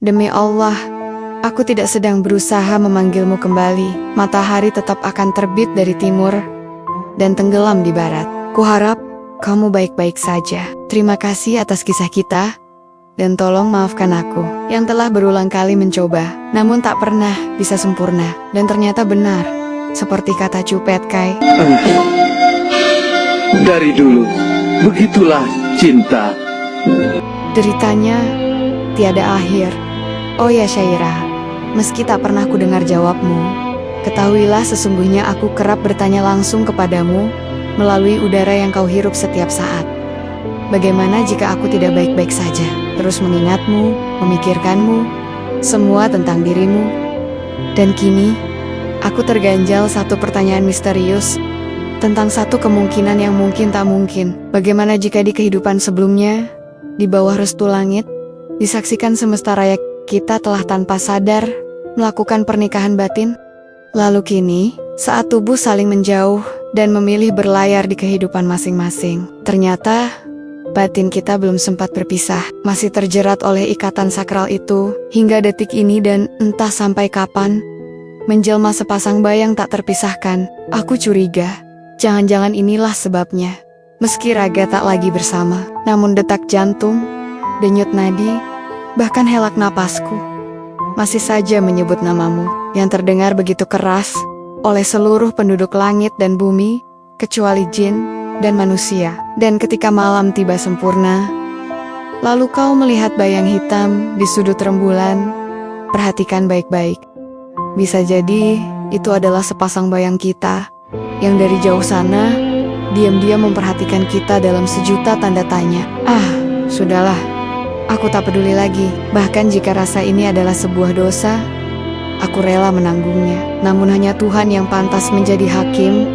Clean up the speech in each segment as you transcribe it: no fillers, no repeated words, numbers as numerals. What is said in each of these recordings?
Demi Allah, aku tidak sedang berusaha memanggilmu kembali. Matahari tetap akan terbit dari timur dan tenggelam di barat. Kuharap kamu baik-baik saja. Terima kasih atas kisah kita, dan tolong maafkan aku yang telah berulang kali mencoba, namun tak pernah bisa sempurna. Dan ternyata benar, seperti kata Cupet Kai. Dari dulu, begitulah cinta. Deritanya tiada akhir. Oh ya Syairah, meski tak pernah ku dengar jawabmu, ketahuilah sesungguhnya aku kerap bertanya langsung kepadamu melalui udara yang kau hirup setiap saat. Bagaimana jika aku tidak baik-baik saja, terus mengingatmu, memikirkanmu, semua tentang dirimu? Dan kini, aku terganjal satu pertanyaan misterius tentang satu kemungkinan yang mungkin tak mungkin. Bagaimana jika di kehidupan sebelumnya, di bawah restu langit, disaksikan semesta raya kita telah tanpa sadar melakukan pernikahan batin? Lalu kini, saat tubuh saling menjauh dan memilih berlayar di kehidupan masing-masing, ternyata batin kita belum sempat berpisah, masih terjerat oleh ikatan sakral itu hingga detik ini dan entah sampai kapan, menjelma sepasang bayang tak terpisahkan. Aku curiga, jangan-jangan inilah sebabnya. Meski raga tak lagi bersama, namun detak jantung, denyut nadi, bahkan helak napasku masih saja menyebut namamu yang terdengar begitu keras oleh seluruh penduduk langit dan bumi, kecuali jin dan manusia. Dan ketika malam tiba sempurna, lalu kau melihat bayang hitam di sudut rembulan, perhatikan baik-baik. Bisa jadi itu adalah sepasang bayang kita yang dari jauh sana diam-diam memperhatikan kita dalam sejuta tanda tanya. Sudahlah, aku tak peduli lagi. Bahkan jika rasa ini adalah sebuah dosa, aku rela menanggungnya. Namun hanya Tuhan yang pantas menjadi hakim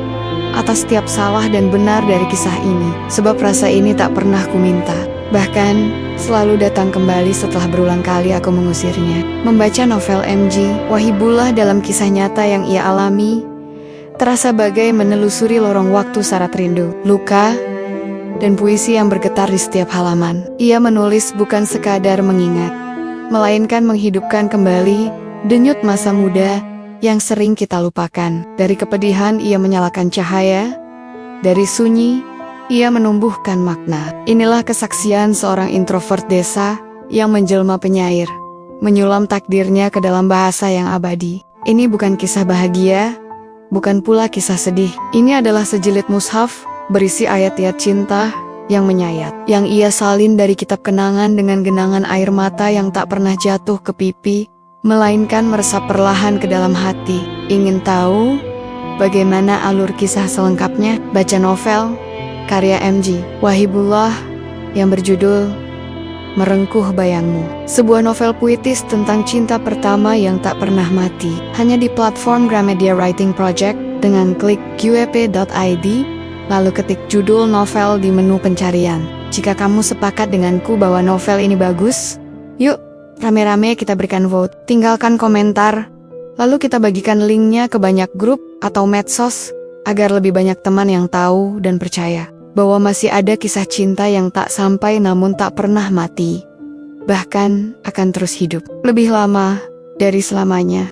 atas setiap salah dan benar dari kisah ini. Sebab rasa ini tak pernah kuminta. Bahkan selalu datang kembali setelah berulang kali aku mengusirnya. Membaca novel MG Wahibullah dalam kisah nyata yang ia alami, terasa bagai menelusuri lorong waktu syarat rindu, luka, dan puisi yang bergetar di setiap halaman. Ia menulis bukan sekadar mengingat, melainkan menghidupkan kembali denyut masa muda yang sering kita lupakan. Dari kepedihan ia menyalakan cahaya, dari sunyi ia menumbuhkan makna. Inilah kesaksian seorang introvert desa yang menjelma penyair, menyulam takdirnya ke dalam bahasa yang abadi. Ini bukan kisah bahagia, bukan pula kisah sedih. Ini adalah sejilid mushaf berisi ayat-ayat cinta yang menyayat, yang ia salin dari kitab kenangan dengan genangan air mata yang tak pernah jatuh ke pipi, melainkan meresap perlahan ke dalam hati. Ingin tahu bagaimana alur kisah selengkapnya? Baca novel karya MG Wahibullah yang berjudul Merengkuh Bayangmu. Sebuah novel puitis tentang cinta pertama yang tak pernah mati. Hanya di platform Gramedia Writing Project. Dengan klik qep.id, lalu ketik judul novel di menu pencarian. Jika kamu sepakat denganku bahwa novel ini bagus, yuk rame-rame kita berikan vote. Tinggalkan komentar, lalu kita bagikan linknya ke banyak grup atau medsos, agar lebih banyak teman yang tahu dan percaya bahwa masih ada kisah cinta yang tak sampai namun tak pernah mati, bahkan akan terus hidup lebih lama dari selamanya.